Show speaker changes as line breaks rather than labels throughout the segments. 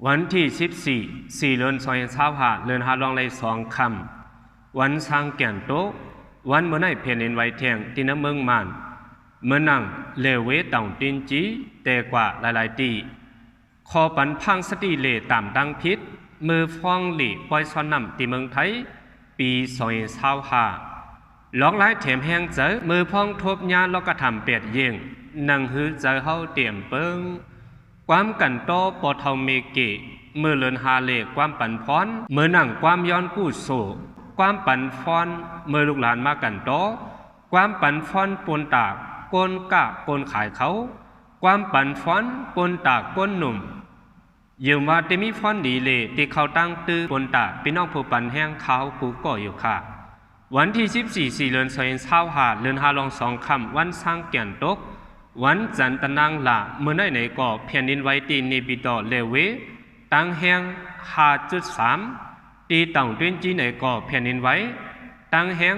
วันที่14เดือน25เดือน5ลองเลย2ค่ำวันสร้างแก่นโตวันเมื่อไหร่แผ่นดินไหวแทงที่น้ำเมืองมานเมื่อนั่งเลเวต่างตินจีแต่กว่าหลายๆตีคอปันพังสติเลตามดังพิษมือฟ้องหลีปล่อยซ้อนนำที่เมืองไทยปี2025ล็อกไล่แถมแห้งเจอมือพ้องทบยาล็อกกระทำเปียดเยี่ยงนั่งหื้อเจอเฮาเตรียมเปิงความกันโตปอเทาเมเกมือเลินฮาเลความปันพรมือนั่งความย้อนกู้โซความปันฟอนมือลูกหลานมากันโตความปันฟอนปนตากโกนกะโกนขายเขาความปันฟอนปนตากโกนหนุ่มยืมว่าเตมีฟอนดีเลที่เขาตั้งตื้อปนตากพี่น้องผู้ปันแห้งเขากูก่ออยู่ค่ะวันที่14เดือน25เดือน5ลอง2ค่ำวันสร้างแก่นตกวันจันทนางละเมื่อไหนก่อแผ่นดินไหวตีเนปิโตเลเวตั้งแห้ง 5.3 ตีต่างတွင်းจีไหนก่อแผ่นดินไหวตั้งแห้ง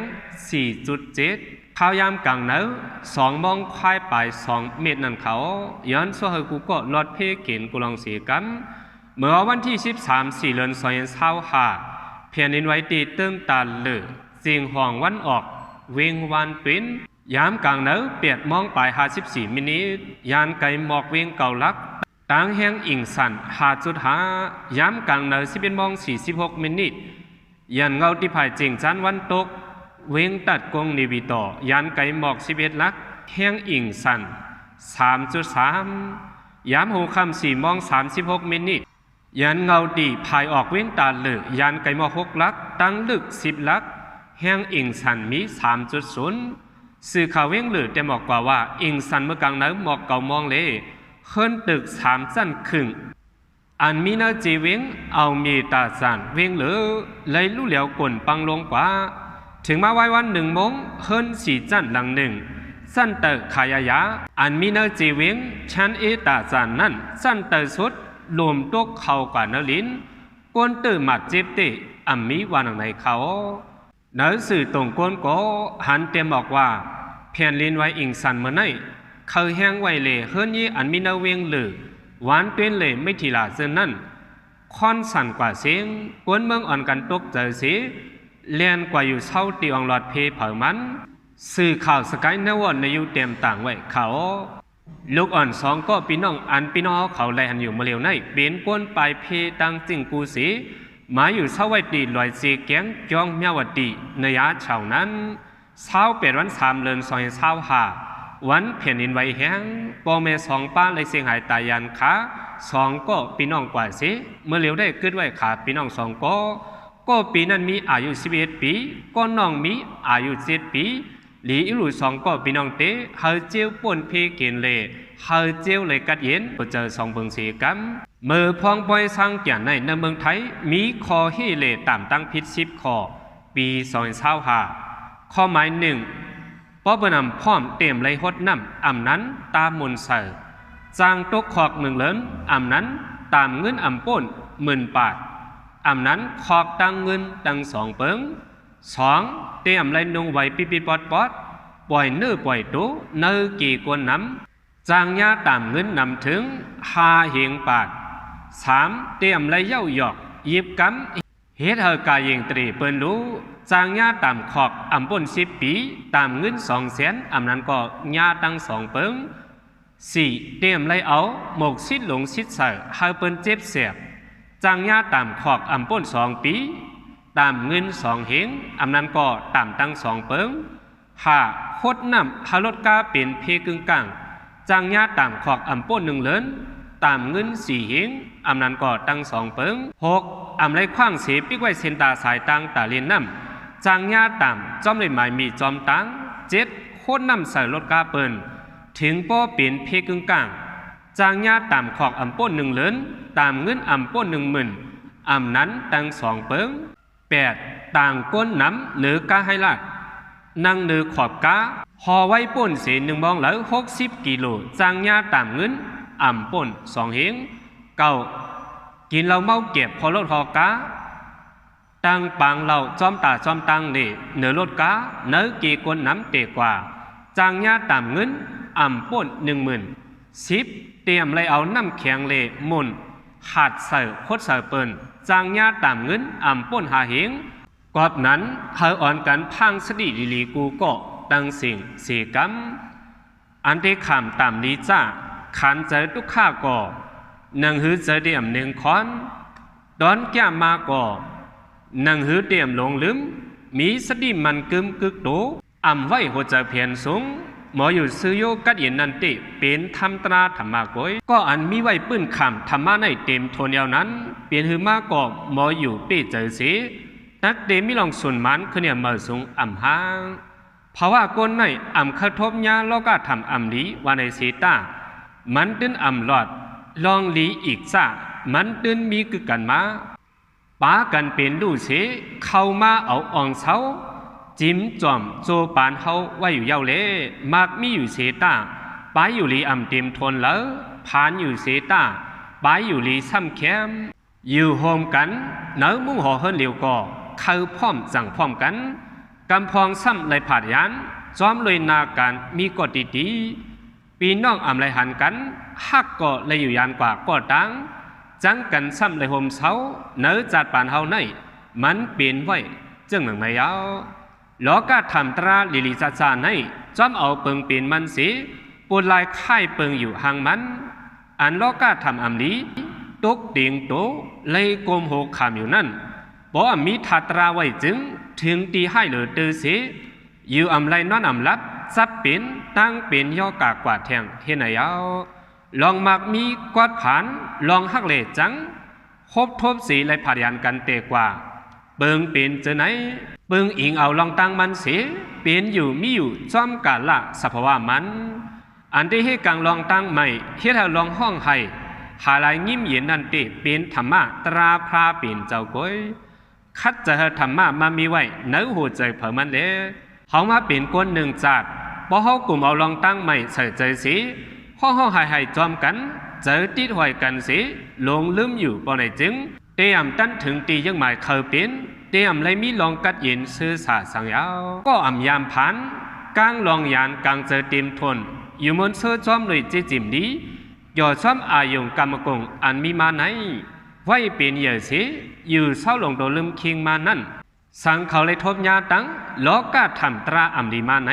4.7 ข้าวยามกลางเนื้อ2 มองควายปลาย2 เมตรนั่นเขาย้อนสหกูก็ลอดเพเกินกุลองเสียกันเมื่อวันที่13เดือน25แผ่นดินไหวตีเติมตาเลือสิ่งห่องวันออกเวงวันเป็นยามกลางเนื้อเปียดมองปลาย54 มินิยานไก่หมอกเวงเก่าลักตั้งแห้งอิงสัน5.5 ยามกลางเนื้อ11 โมง 46 มินิยันเงาที่ภายจริงจันวันตกเวงตัดกงนิวิโตยานไก่หมอก11 ลักแห้งอิงสัน 3.3 ยามหูคำ4 โมง 36 มินิยันเงาดีภายออกเวงตาเลือยานไก่หมอก6 ลักตั้งลึก10 ลักแห้งอิงสันมี 3.0 สื่อข่าวเว้งหรือแต่บอกกว่าว่าอิงสันเมื่อกลางน้ำหมอกเก่ามองเลยเฮิรนตึก3 จันครึ่งอันมีนาจีเว้งเอามีตาสันเว้งหรือเลยลู่เหลียวกลปังลงกว่าถึงมาไว้วัน1 โมงเฮิรน4 จันหลัง1สั้นเตอขายายาอันมีนาจีเว้งชั้นตาสันนั่นสั้นเตอสุดรวมตกเข้ากว่าเนลินกวนตื่นหมัดเจ็บเตะอันมีวันไหนเขาเนื้อสื่อตรงก้นก็หันเตรียมบอกว่าแผ่นลินไว้อิงสันเมื่อไหร่เคยแห้งไว้เลยเฮิรนยี่อันมีนาเวงหรือหวานเต้นเลยไม่ทีละเส้นนั่นค่อนสั่นกว่าเสียงกวนเมืองอ่อนกันตกเจอเสียเลียนกว่าอยู่เศร้าตีองหลอดเพเผามันสื่อข่าวสกายนวอนในยุเต็มต่างไว้เขาลูกอ่อน2ก็พี่น้องอันพี่น้องเขาแลนอยู่มาเร็วในเปลี่ยนกวนปลายเพตังจิงกูสีหมายอยู่เศร้าไว้ตีลอยเสียแกงจองเมียวตีในยาเฉานั้นเศร้าเป็นวัน3 เดือน25วันแผ่นดินไหวแห้งปอเม2 ป้าเลยเสียงหายตายันขา2ก็พี่น้องกว่าสิเมื่อเร็วได้ขึ้นไว้ขาพี่น้อง2ก็ปีนั้นมีอายุ11 ปีก็น้องมีอายุ7 ปีหลีอิลุ2ก็พี่น้องเตเฮาเจียวป่นเพเกนเลเฮาเจียวเลยกัดเย็นก็เจอ2 เบิงสีกัมเมื่อพองปล่อยสร้างแก่นในเมืองไทยมีคอเฮเลตามตั้งพิษ10 ข้อปี2025ข้อหมาย1ป้อบนำพร้อมเต็มเลยหดน้ำอ่ำนั้นตามมนเสอจางตกขอก1 เหลินอ่ำนั้นตามเงินอ่ำป่น10,000 บาทอ่ำนั้นขอกตังเงินตัง2 เปิง2เตรียมเลยนุ่งไว้ปิดปอดปล่อยเนื้อปล่อยตู้เนื้อกี่กวนน้ำจางยาตามเงินนำถึง5 เหงบาท3เตรียมเลยเย้าหยอกยิบกำเฮ็ดเฮากายยิงตรีเปิ้นรู้จางยาตามขอกอ่ำป่น10 ปีตามเงิน200,000อ่ำนั้นก็ยาตั้ง2 เปิง4เตรียมเลยเอาหมกซิดหลงซิดใส่เฮาเปิ้นเจ็บเสียบจางยาตามขอกอ่ำป่น2 ปีตามเงิน2 เหงอ่ำนั้นก็ตามตั้ง2 เปิง5โคดน้ำฮาลดกาเป็นเพกึ่งกลางจางยาตามขอกอ่ำป่น1 เหลินตามเงิน4 เหงอ่ำนั้นก็ตั้ง2 เปิง6อ่ำไรคว้างเสปิกไว้เส้นตาสายตังตาเลียนน้ำจางยาตามจอมเลยหมายมีจอมตัง7โคดน้ำใส่รถกาเปินถึงป้อเป็นเพกึ่งกลางจางยาตามขอกอ่ำป่น1 เหลินตามเงินอ่ำป่น10,000อ่ำนั้นตั้ง2 เปิง8ต่างก้นน้ำเหนือกาให้ลาดนั่งเหนือขอบกาห่อไว้ป่นเสีย1 มองแล้ว60 กิโลจางยาตามเงินอ่ำป่น2 เหง9กินเหล้าเมาเก็บพอรถหอกาตั้งปางเหล้าจอมตาจอมตังเล่เหนือรถกาเนื้อกี่ก้นน้ำเตะกว่าจางยาตามเงินอ่ำป่น10,000 10เตรียมเลยเอาน้ำแข็งเล่มุน ขาดเสือโคตรเสือเปินจางญาตามเงินอ่ำป้นหาเหงกอบนั้นเฮาอ่อนกันพังสติดีลีกูก็ดังสิ่งเสียกรรมอันที่ขามตามลีจ้าขันเจอทุกข้าก่อนังหือเจอเดียมหนึ่งคอนดอนแก้มมาก่อนังหือเดียมลงลืมมีสติมันกึมกึกโตอ่ำไว้หัวใจเพียนสูงหมออยู่ซื้อโยกัดเย็นนันติเป็นธรรมตราธรรมะก้อยก็อันมีไว้ปื้นขามธรรมะในเต็มโทนยาวนั้นเปลี่ยนหือมาก่อหมออยู่เป้เจอสีนักเดมิลองสุนมันคือเนี่ยเมื่อสูงอ่ำห้างเพราะว่าก้นในอ่ำกระทบยาแล้วก็ทำอ่ำลีวันในสีตามันตื้นอ่ำหลอดลองลีอีกซะมันตื้นมีกึกกันมาป้ากันเป็นดูเสเข้ามาเอาอ่องเสาจิ้มจอมโจปานเฮาไว้อยู่ยาวเลยมากมีอยู่เสตาป้าอยู่ลีอ่ำเต็มทนแล้วผ่านอยู่เสตาป้าอยู่ลีซ้ำแคมอยู่โฮมกันเนื้อมุ่งห่อเฮิรนเหลียวก่อเข้าพร้อมสั่งพร้อมกันกำพองซ้ำเลยผาดยันจอมเลยนาการมีกฎดีปีน้องอ่ำเลยหันกันฮักก็เลยอยู่ยานกว่าก็ตังจังกันซ้ำเลยโฮมเสาเนื้อจัดปานเฮาในมันเปลี่ยนไว้จึงหนึ่งไม่ยาวล้อก็ทำตราลิลิซาซาในจอมเอาเปิงเปลี่ยนมันสีปวดลายค่ายเปิงอยู่ห่างมันอันล้อก็ทำอ่ำลีตกเตียงโตเลยโกมโหขามอยู่นั่นบ่มีทัตราไว้จึงถึงตีให้เหลือเตอเสอยู่อ่ำไรนอนอ่ำลับซับเป็นตั้งเป็นย่อกากว่าแทงเฮนายาวลองมักมีกอดผานลองฮักเลจังคบทบสีไรผาดยันกันเตกว่าเบิงเป็นเจอไหนเบิงอิงเอาลองตั้งมันเสเป็นอยู่มีอยู่จอมกาละสภาวะมันอันที่ให้กังลองตั้งใหม่เฮ็ดให้ลองห้องให้หาลายยิ้มเย็นนั่นเตเป็นธรรมะตราพราเป็นเจ้าก้อยคัดจะให้ธรรมะมามีไว้เนื้อหัวใจเผอมันเลยเขามาเป็นก้นหนึ่งจัดพอเขากลุ่มเอาลองตั้งใหม่ใส่ใจสีห้องหายจอมกันเจอติดหอยกันสีลงลืมอยู่ปอไหนจึงเตรียมตั้นถึงตียังหมายเคยเป็นเตรียมเลยมีลองกัดเย็นซื้อสาสังยาวก็อ่ำยามพันกลางลองยานกลางเจอเต็มทนอยู่บนเสื้อจอมเลยจิมดีย่อจอมอายงกรรมกงอันมีมาไหนไว้เป็นเหยื่อเสียอยู่เศร้าลงโดลืมคิงมานั่นสังเขาเลยทบยาตังล้อก้าทำตราอ่ำดีมาไหน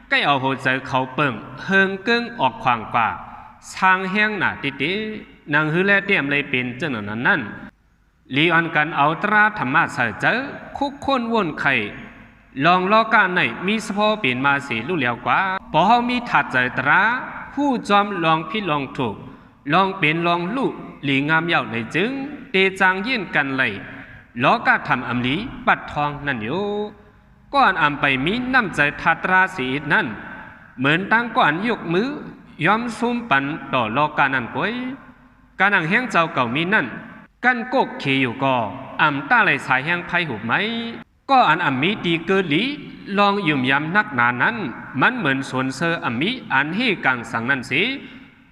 ใกล้เอาหัวใจเขาเปิงเฮิงเกิ้งออกขวางกว่าสร้างแห้งหนาติตินางฮือแลเตรียมเลยเป็นเจ้าหนั้นนั่นลีอันกันเอาตราธรรมะใส่เจอคุกคนวนไข่ลองล้อก้าในมีสะโพกเป็นมาสีลู่เหลียวกว่าพอเขามีถัดใจตราผู้จอมลองพิลองถูกลองเป็นลองลู่หลีงามเย่าในจึงเตจางยื่นกันเลยล้อก้าทำอำลีปัดทองนั่นอยู่ก้อนอำไปมีน้ำใจทัตราสีนั่นเหมือนตั้งก้อนยกมือยอมซุ่มปันต่อลอกานันก้อยการนังแห้งเจ้าเก่ามีนั่นกันกกขี่อยู่ก่ออำตาไหลสายแห้งไพ่หุบไหมก็อันอำมีตีเกิดหลีลองยุ่มยำนักหนานั้นมันเหมือนสวนเซอร์อำมีอันให้กังสังนั่นสิ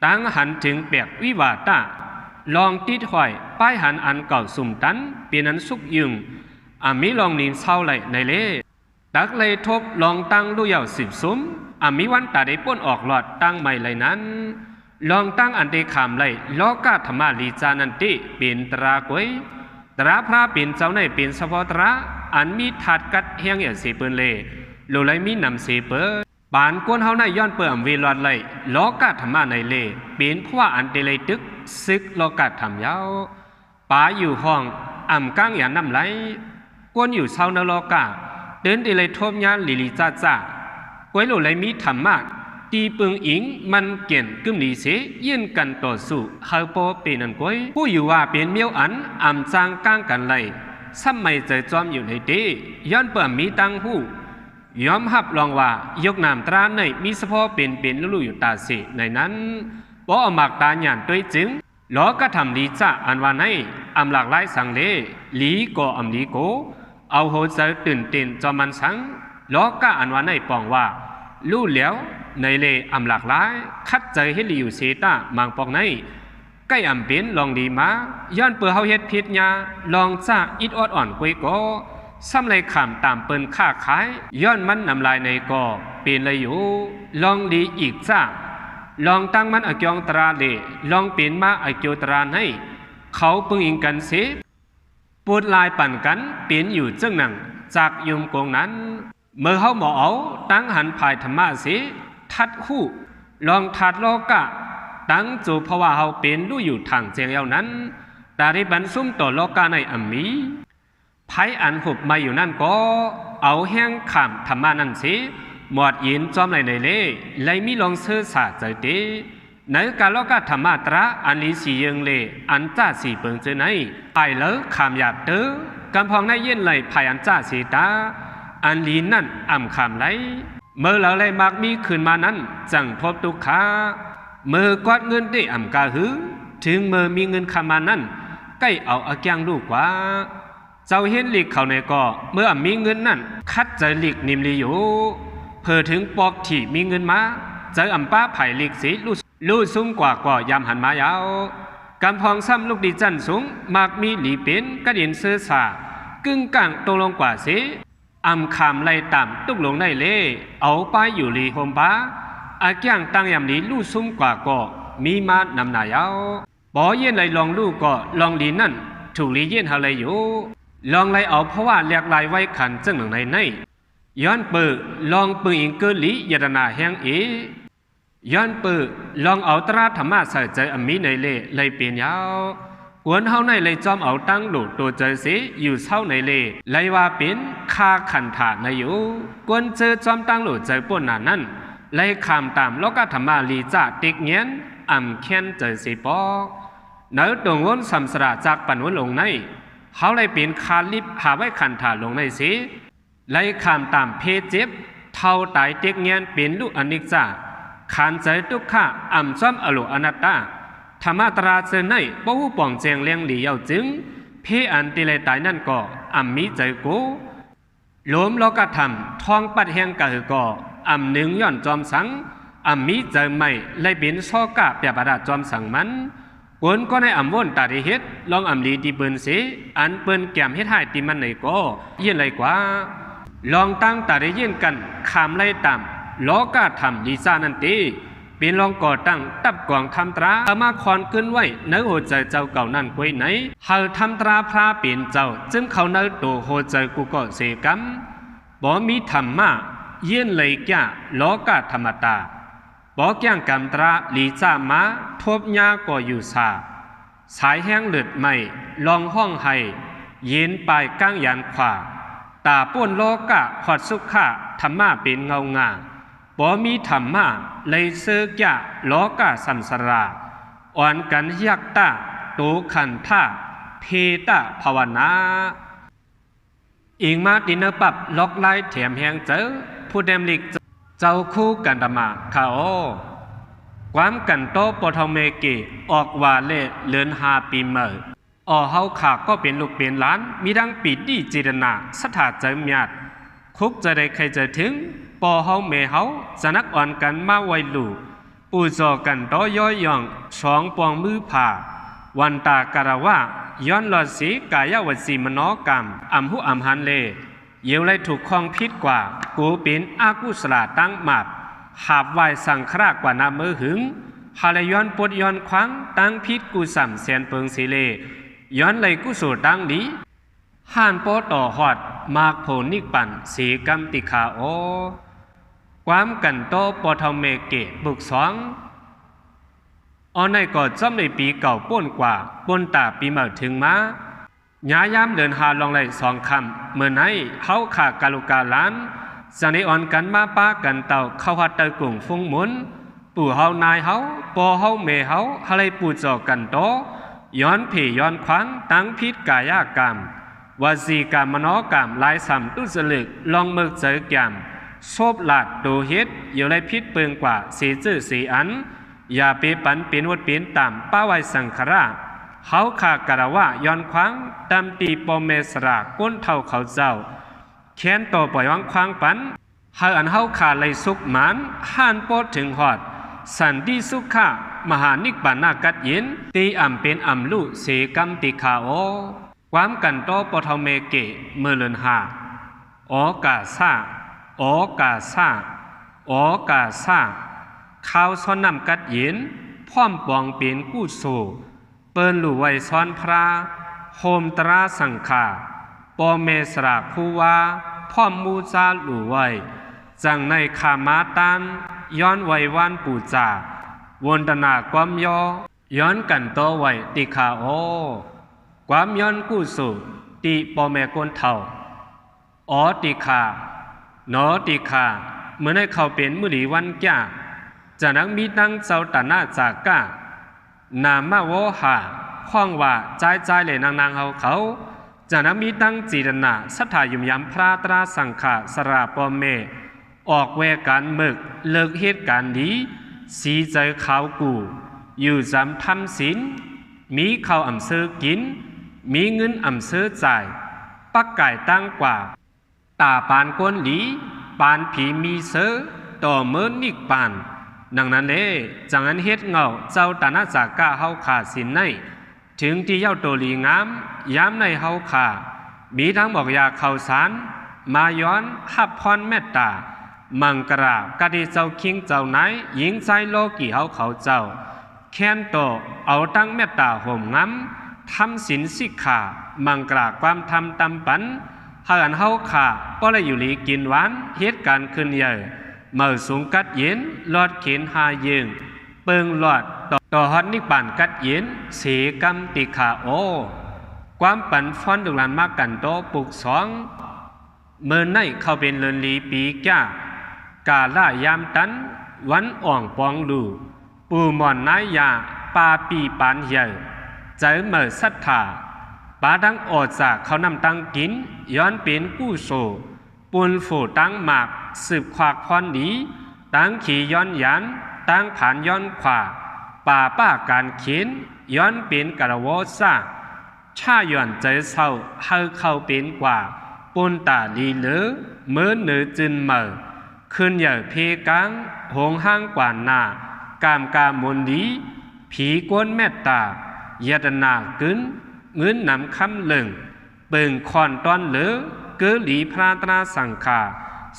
ตั้งหันถึงแปลกวิวาตาลองติดหอยป้ายหันอันเก่าสุ่มตันเปลี่ยนอันสุกยึงมีลองนินเศร้าไหลในเล่ดักเลยทบลองตั้งลู่ยาว10ซุ้มมีวันตาได้ป้นออกหลอดตั้งใหม่เลยนั้นลองตั้งอันเดขามไหลล้อกาธรรมะลีจานันติเป็นตรากวยตราพระเป็นเจ้าในเป็นสะพอตราอันมีถาดกัดเฮียงอย่างเสเปินเล่โลไลมีนำเสเปบานก้นเฮาในย้อนเปิ่มเวลอดไหลล้อกาธรรมะในเล่เป็นเพราะว่าอันเดเลยตึกซึกโลกาธรรมยาวป่าอยู่ห้องก้างอย่าน้ำไหลก้นอยู่เศร้านโลกาเดินเดเลยทบยานลิลิจ้าจ้าก้วยโลไลมีธรรมะตีปึงอิงมันเกี่ยนกึมลีเสยื่นกันต่อสู้เฮาโปเป็นอันก้วยผู้อยู่ว่าเป็นเมียวอันจางก้างกันไหลซ้ำไม่เจอจอมอยู่ในเตย้อนเปิ่มมีตังหูยอมหับลองว่ายกนามตราในมีสะพอเป็นลู่อยู่ตาเสในนั้นบ่เอาหมากตาหยานด้วยจึงล้อก็ทำลีจ้าอันว่าในหลากหลายสังเลลีก็ลีโกเอาโหใจตื่นเต้นจอมันสังล้อก็อันว่าในปองว่าลู่แล้วในเลหลากหลายคัดใจให้ลีอยู่เสตามังปองในใกล้เป็นลองดีมาย้อนเปื่อเฮาเฮ็ดผิดยาลองจ้าอิดออดอ่อนกวยก็ซ้ำเลยขามตามเปิ้นค้าขายย้อนมันนำลายในก่อเป็นเลยอยู่ลองดีอีกจ้าลองตั้งมันอเกียงตราเลลองเป็นมาอเกียวตราใน เขาปึงอิงกันเสปูดลายปั่นกันเปลี่ยนอยู่จึงหนังจากยุมกงนั้นเมื่อเขาหมอเอาตั้งหันภายธรรมะเสทัดคู่ลองทัดโลกะตั้งจูเพราะว่าเขาเป็นรู้อยู่ทางเจียงเยานั้นดาริบันซุ่มต่อโลกาในอัมมีไพ่อันหุบมาอยู่นั่นก็เอาแห้งขามธรรมะนั่นสิหมวดยินจอมในเล่เลยมีลองเสื้อสาใจเตในการโลกาธรรมะตระอันนี้สียังเล่อันจ้าสีเปิงเจอในไผ่เลิกขามหยาบเตอกำพองในเย็นเลยไผ่อันจ้าสีตาอันลีนั่นอ่ำขามไหลเมื่อเราเลยมากมีคืนมานั้นจังพบตุกขาเมื่อกอดเงินได้อ่ำกาหือถึงเมื่อมีเงินขามานั้นใกล้เอาอาแกงลูกกว่าเจ้าเห็นหลีกเขาในก่อเมื่อมีเงินนั่นคัดใจหลีกนิมลีอยู่เพื่อถึงปอกที่มีเงินมาเจออ่ำป้าไผ่หลีกสีลู่ซุ่มกว่าก่อยำหันมายาวกำพองซ้ำลูกดีจันสูงมากมีหลีเป็นกระเด็นเสื้อสากึ่งกลางตกลงกว่าเสียอำคำไล่ต่ำตุกลงได้เล่เอาไปอยู่ลีโฮมบ้าอาแกงตั้งยำนี้ลู่ซุ่มกว่าก่อมีมานำหนายาวบ่เย็นเลยลองลู่ก่อลองลีนั่นถูกลีเย็นหาเลยอยู่ลองเลยเอาเพราะว่าเรียกลายไว้ขันจึงหนึ่งในย้อนเปิดลองปืนอิงเกลียดนาแห้งย้อนเปิดลองเอาตราธรรมะใส่ใจอมีในเล่เลยเปลี่ยนยาวกวนเฮาในเลยจอมเอาตั้งโดดตัวเจอเสียอยู่เศร้าในเล่เลยว่าเป็นคาขันถาในอยู่กวนเจอจอมตั้งโดดเจอป่นนานั้นเลยคำตามโลกธรรมะลีจ่าติกเงี้ยนอ่ำเค้นเจอสีปอกเนื้อตรงวนสัมสระจากปันวนลงในเขาเลยเป็นคาลิบหาไว้ขันถาลงในสีเลยคำตามเพเจ็บเท่าตายติกเงี้ยนเป็นลูกอนิจจาขานใจทุกข้าอ่ำซ้ำอโลอนัตตาธรรมตราเจในป้หูป่องเจียงเลี้ยงหลีเยาจึงเพอันติเลยตายนั่นก็อ่ำมีใจกูล้มโลกธรรมทองปัดแห่งกะหือก็อ่ำหนึ่งย่อนจอมสังอ่ำมีใจไม่เลยเป็นซอกะเปียบดาจอมสังมันกวนก็ในอ่ำวนตาดิเฮ็ดลองอ่ำลีดีเปิ้นเสอันเปิ้นแก้มเฮ็ดให้ติมันในก็เย็นเลยกว่าลองตั้งตาได้ยินกันขามไล่ตามโลกาธรรมลีซ่านั่นตีเป็นลองก่อตั้งตับกองทำตราเอามาคอนขึ้นไว้เนื้อหัวใจเจ้าเก่านั่นไว้ไหนหาทำตราพระเปลี่ยนเจ้าจึงเขาเนื้อตัวหัวใจกูก็เสกำบ่มีธรรมะเย็นเลยแก่โลกาธรรมตาบ่แก่งกำตราลีซ่ามาทบยาก็อยู่สาสายแห้งเลือดไม่ลองห้องให้เย็นปลายก้างยันขวาตาป้วนโลกะหอดสุขะธรรมะเป็นเงางาบ่มีธรรมะเลยเสือกะโลกะสัมสราอ่อนกันยักตาตูขันท่าเพตะภาวนาอิงมาดินปับล็อกไล่แถมแหงเจอผู้เดมลิกเจ้าคู่กันดมาข่าวความกันโตปทเมเกออกว่าเล่เลือน5 ปีเมื่อเฮาขาก็เป็นลูกเป็นหลานมีดังปีดีจิรณาสถาใจเมียดคุกจะได้ใครจะถึงปอเฮาเมเฮาจะนักอ่อนกันมาไว้ลูกปูจอกันต่อย่อยย่องสองปองมือผ่าวันตาการะว่าย้อนหลอดสีกายวสีมโนกรรมอำหุอำหันเลเยวเลยถูกคลองพิษกว่ากูเป็นอากุศลตั้งหมัดหาบไหวสังครากว่านามือหึงฮาลย้อนปดย้อนควังตั้งพิษกูสัมเสียนเปิงสีเลย้อนเลยกุศลตั้งดีห่านโปต่อหอดมากโผนิกปั่นสีกรรมติขาโอความกันโตปทเมเกบุกสองในก่อจ้อมในปีเก่าป้นกว่าป้นตาปีเมื่อถึงมาหยายามเดินหาลองไหล2 คำเมื่อไหนเฮาขากาลุกาล้านสันนิอ่อนกันมาป้ากันเต่าเข้าหัดเตยกุ่งฟุ้งหมุนปู่เฮานายเฮาปอเฮาเมเฮาฮะเลยปู่จอกันโตย้อนผีย้อนควังตั้งพิษกายากรรมวสีกรรมมโนกรรมลายสัมตุสลึกลองมึกเจอแกมโซบหลาดดูเฮ็ดอยู่ในพิษเปิงกว่าสีจื้อสีอันอย่าไปปันเป็นวัดเป็นตามป้าไว้สังขราเฮาขากระว่าย้อนควังตามตีปอเมสราก้นเท่าเขาเจ้าแค้นต่อปล่อยวังควังปันเฮาอันเฮาขาเลยสุกหมานห่านโปดถึงหอดสันติสุขะมหานิกปานากัดยินตีอ่ำเป็นอ่ำลุเสกรรมติขาโอความกันโตปทเมเกเมื่อเลือนหาอกาซาอกาซาอกาซาข้าวซ้อนนำกัดยินพร้อมปองเป็นกู้โซ เปิ้นหลู่ไว้ซ้อนพระโฮมตราสังขาปอเมสราคูวาพ่อมมูจาหลู่ไว้จังในขามาตันย้อนไว้วานปูจาวนตนาความย่อย้อนกันโตไว้ติขาโอความย้อนกู้สู่ติปอเมกนเท่าอ๋อติขาหนอติขาเมื่อได้เข้าเป็นมือหลีวันแก่จะนักมีตั้งเจ้าตาหน้าจากก้านามาโวหาข้องว่าใจเลยนางเฮาเขาจะนักมีตั้งจีรณาสัทธายุมยำพระตราสังขาสราปอมเมออกเวการมึกเลิกเหตุการณ์นี้สีใจขาวกูอยู่จำทำศีลมีข้าวอ่ำซื้อกินมีเงินอ่ำซื้อจ่ายปักไก่ตั้งกว่าตาปานก้นหลีปานผีมีเสือต่อเมินนิกปานดังนั้นเลยจังอันเฮ็ดเงาเจ้าตาหน้าจากก้าเฮาขาสินในถึงที่เย้าโตลีงามย้ำในเฮาขามีทั้งบอกยาข่าวสารมาย้อนหับพรเมตตามังกรากะดีเจ้าคิงเจ้าไหนหญิงใจโลกี่เฮาเขาเจ้าแค้นโตเอาตั้งเมตตาห่มงำทำศีลสิกขามังกราความทำตำปันหาอันเฮาขาก็เลยอยู่ลีกินหวานเหตุการณ์ขึ้นใหญ่เมื่อสูงกัดเย็นลอดเข็นหาเยิงเปิงหลอดต่อฮอดนิปานกัดเย็นเสกำติขาโอความปันฟ้อนดุลันมากกันโตปุกสองเมื่อในเข้าเป็นเลินลีปีก้ากาล่ายามตันวันอ่องปองดูปูหมอนนายยาปาปีปานใหญ่ใจเมื่อศรัทธาปาดังอดจากเขานำตั้งกินย้อนเป็นกู้โซปูนฝูตั้งหมากสืบขวากพรดีตั้งขี่ย้อนยันตั้งผ่านย้อนขวาป่าป้าการเขียนย้อนเป็นกระโวซ่าชาย้อนใจเศร้าเฮาเข้าเป็นกว่าปูนตาลีเหลือเมื่อเนือจึนเมื่อขึ้นใหญ่เพกังหงห้างกว่าหน้ากามกามนดีผีกวนแม่ตายตนากึนเงินนำคำเลึงเปิงคอนตอนเหลือเกหลีพระตราสังขา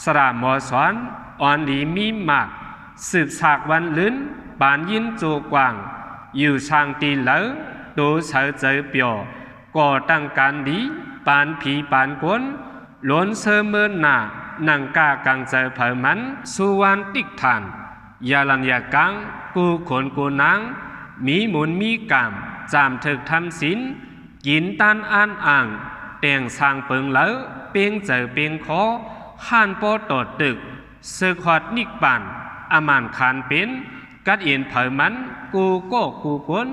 สระหมอสอนอ่อนหลีมีมากสืบสากวันลื้นปานยินโจกวางอยู่ช่างตีเหลือโดเฉยเจอเปียวก่อตั้งการดีปานผีปานกวนล้นเสมอหน้านังกากังเจอเผอมันสุวรรณติกฐานยาลันยากังกูขนกูนางมีหมุนมีกามจามถึกทำศีลกินตันอ่านอ่างแต่งสร้างเปิงเหลอเปียงเจอเปียงคอห่านโปตดตึกสึกหอดนิกปานอามานคานเป็นกัดเอียนเผอมันกูโก้กูกวน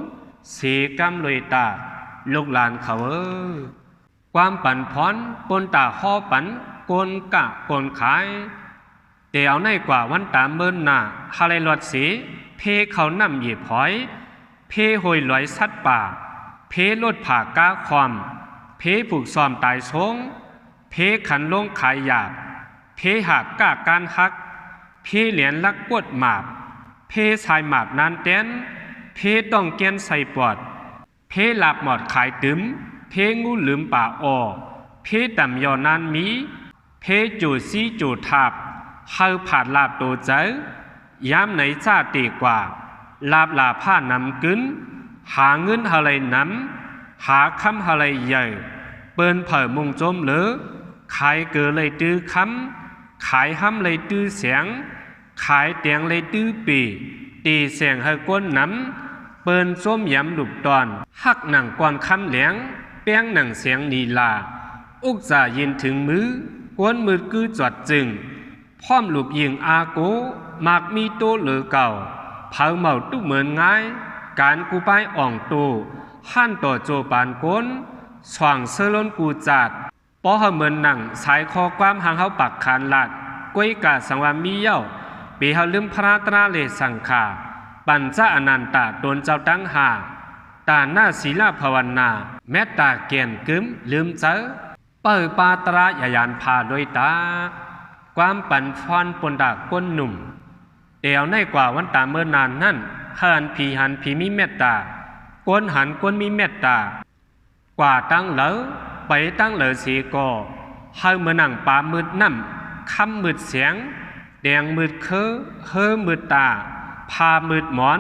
เสกำลอยตาลูกหลานเขาความปั่นพรปนตาข้อปั่นกลกะกลขายเตียวในกว่าวันตามเมินหน้าฮาเลลอดสีเพเขานำเหยียบหอยเพหอยลอยสัดป่าเพลดผ่าก้าความเพผูกซ้อมตายชงเพขันลงขายหยาบเพหากก้าการฮักเพเหรียญลักกวดหมาบเพชายหมาบนานเต้นเพต้องเกียนใส่ปอดเพหลับหมอดขายตึมเพงูลืมป่าอเพต่ำยอนานมีเพจูซีจูทาบเฮาผาดลาบโตเจย้ำไหนจ้าตีกว่าลาบลาผ้านำกึนหาเงินอะไรน้ำหาคำอะไรใหญ่เปิ้นเผยมุงจมเหลือขายเกลือเลยตื้อคำขายห้ำเลยตื้อเสียงขายเตียงเลยตื้อปีตีเสียงให้ก้นน้ำเปิ้นส้มยำหลุบตอนหักหนังก่อนคำเหลียงแป้งหนังเสียงนีลาอุกจ่ายินถึงมือกวนมือกือจอดจึงพร้อมหลุบยิงอาโกมากมีโตเหลือเก่าเผาเมาตุกเหมือนง่ายการกูไปอ่องโตหั่นต่อโจปานก้นสว่างเสล้นกูจัดป้อเหมือนหนังสายคอความหางเฮาปักคานลาดก้วยกาสังวามีเย้าปีเฮาลืมพระตราเลสังขาปัญจอนันตาตนเจ้าตั้งหาตาหน้าศีลภาวนาแม้ตาเกียนกึมลืมเจอเปิดปาตรายายานพาด้วยตาความปันฟอนปนดาก้นหนุ่มเตียวในกว่าวันตาเมื่อนานนั่นหันผีมีเมตตาก้นหันก้นมีเมตตากว่าตั้งเหลอไปตั้งเหลอสีก่อเฮาเมื่อนั่งป่ามืดน้ำคำมืดเสียงแดงมืดเฮ้มืดตาพามืดหมอน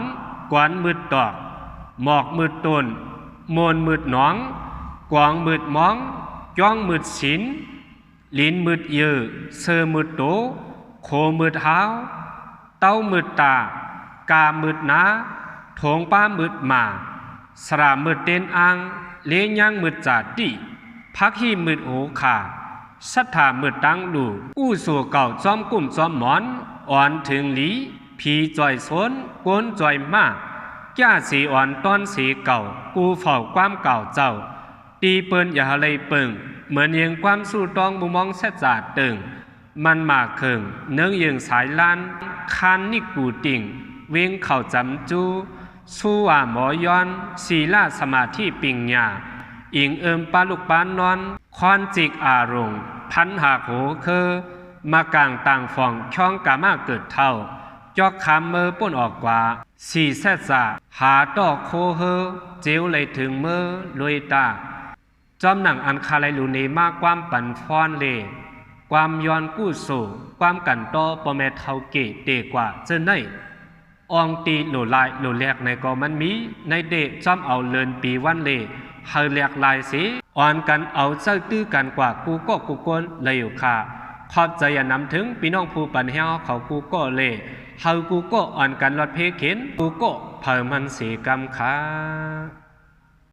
กวนมืดตอกหมอกมืดตน มวนมืดหนองกวางมืดมองจ้องมืดศิลลิ้นมืดเยือเสือมืดโตโคมืดเท้าเต้ามืดตากามืดนาโถงป้ามืดหมาสระมืดเต้นอังเลี้ยงย่างมืดจัดดิพักฮีมืดโอขาสัทธามืดตั้งดูอู้สู่เก่าจอมกุ่มจอมหมอนอ่อนถึงหลีผีจอยสนกวนจอยมากย่าสีอ่อนต้อนสีเก่ากูเฝ้าความเก่าเจ้าตีเปิ้นอย่าเลยเปิงเหมือนยิงความสู้ตองมุมองแซ่จาดตึงมันมาเคิงเนื้อยิงสายล้านคันนิกปูติ่งเว้งเข่าจำจูสู้ว่าหมอย้อนศีลาสมาธิปิงญาอิงปาลูกปานนอนคอนจิกอารมณ์พันหากโหเคอมากลางต่างฝ่องช่องกามาเกิดเท่าจอกคำเมอป่นออกกว่าสี่แซ่จาหาดอกโคเฮอเจียวเลยถึงเมอลอยตาจอมหนังอันคาไลลูเนมากความปั่นฟอนเลความย้อนกู้สู่ความกันต่อปอแม่เท่าเกเตกว่าเจนไนอองตีโหลลายโหลแหลกในกอมันมีในเดจอมเอาเลินปีวันเลเฮาแหลกลายสิอ่อนกันเอาเจ้าตื้อกันกว่ากูก็กูกนเลยอยู่ค่ะขอบใจอย่านำถึงพี่น้องผู้ปันเฮาเขากูก็เลเฮากูก็อ่อนกันรถเพเข็นกูก็เพิ่มมันสีกรรมค่ะ